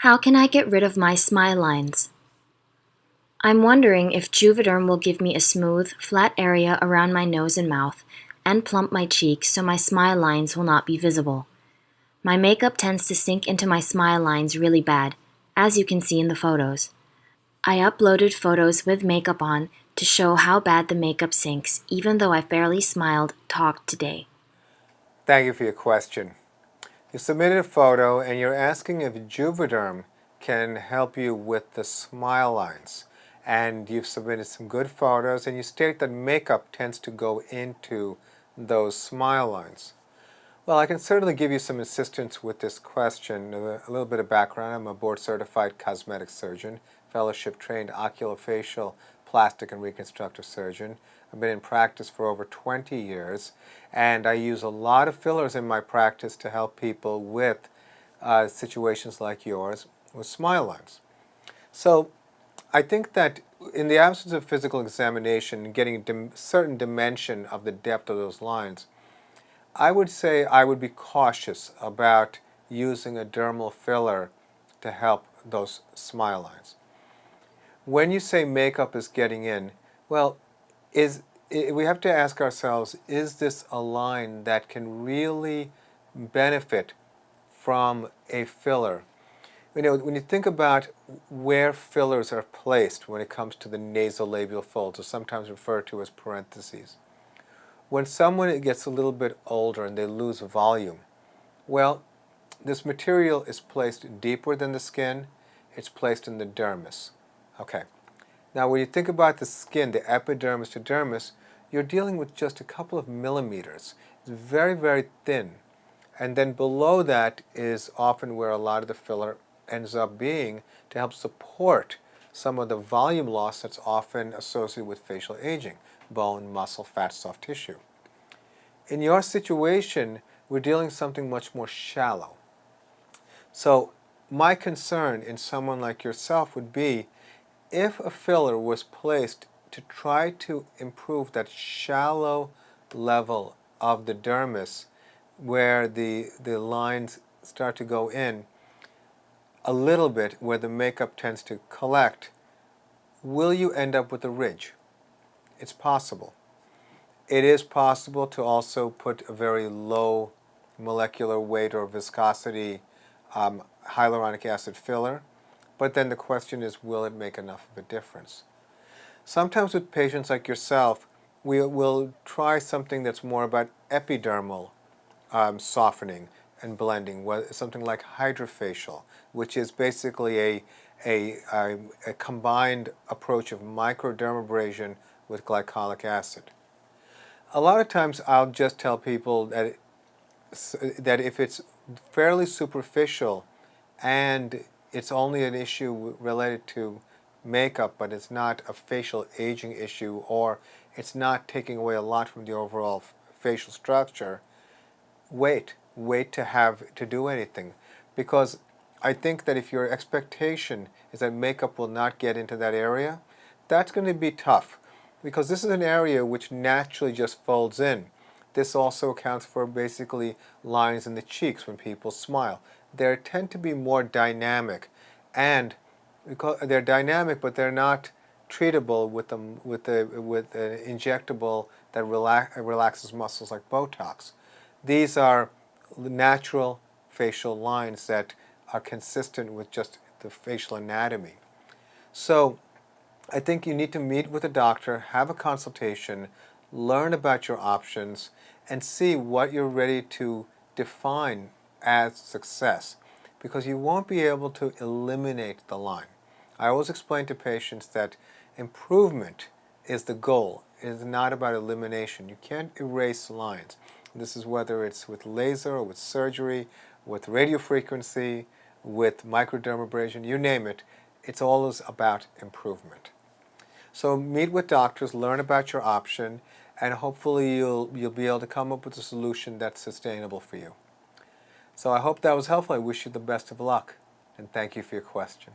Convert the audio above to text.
How can I get rid of my smile lines? I'm wondering if Juvederm will give me a smooth, flat area around my nose and mouth and plump my cheeks so my smile lines will not be visible. My makeup tends to sink into my smile lines really bad, as you can see in the photos. I uploaded photos with makeup on to show how bad the makeup sinks, even though I've barely smiled, talked today. Thank you for your question. You submitted a photo and you're asking if Juvederm can help you with the smile lines. And you've submitted some good photos and you state that makeup tends to go into those smile lines. Well, I can certainly give you some assistance with this question. A little bit of background. I'm a board-certified cosmetic surgeon, fellowship-trained oculofacial, plastic and reconstructive surgeon. I've been in practice for over 20 years, and I use a lot of fillers in my practice to help people with situations like yours with smile lines. So I think that in the absence of physical examination, getting a certain dimension of the depth of those lines, I would say I would be cautious about using a dermal filler to help those smile lines. When you say makeup is getting in, well, we have to ask ourselves, is this a line that can really benefit from a filler? When you think about where fillers are placed when it comes to the nasolabial folds, or sometimes referred to as parentheses, when someone gets a little bit older and they lose volume, well, this material is placed deeper than the skin. It's placed in the dermis. Okay. Now, when you think about the skin, the epidermis to dermis, you're dealing with just a couple of millimeters. It's very, very thin. And then below that is often where a lot of the filler ends up being to help support some of the volume loss that's often associated with facial aging: bone, muscle, fat, soft tissue. In your situation, we're dealing with something much more shallow. So my concern in someone like yourself would be if a filler was placed to try to improve that shallow level of the dermis where the lines start to go in a little bit, where the makeup tends to collect, will you end up with a ridge? It's possible. It is possible to also put a very low molecular weight or viscosity hyaluronic acid filler, but then the question is, will it make enough of a difference? Sometimes with patients like yourself, we will try something that's more about epidermal softening and blending, something like HydraFacial, which is basically a combined approach of microdermabrasion with glycolic acid. A lot of times I'll just tell people that if it's fairly superficial and it's only an issue related to makeup, but it's not a facial aging issue, or it's not taking away a lot from the overall facial structure, wait to do anything. Because I think that if your expectation is that makeup will not get into that area, that's going to be tough, because this is an area which naturally just folds in. This also accounts for basically lines in the cheeks when people smile. They tend to be more dynamic, and because they're dynamic, but they're not treatable with an injectable that relaxes muscles like Botox. These are natural facial lines that are consistent with just the facial anatomy. So I think you need to meet with a doctor, have a consultation, learn about your options, and see what you're ready to define as success, because you won't be able to eliminate the line. I always explain to patients that improvement is the goal. It is not about elimination. You can't erase lines. This is whether it's with laser or with surgery, with radiofrequency, with microdermabrasion, you name it. It's always about improvement. So meet with doctors, learn about your option, and hopefully you'll be able to come up with a solution that's sustainable for you. So I hope that was helpful. I wish you the best of luck, and thank you for your question.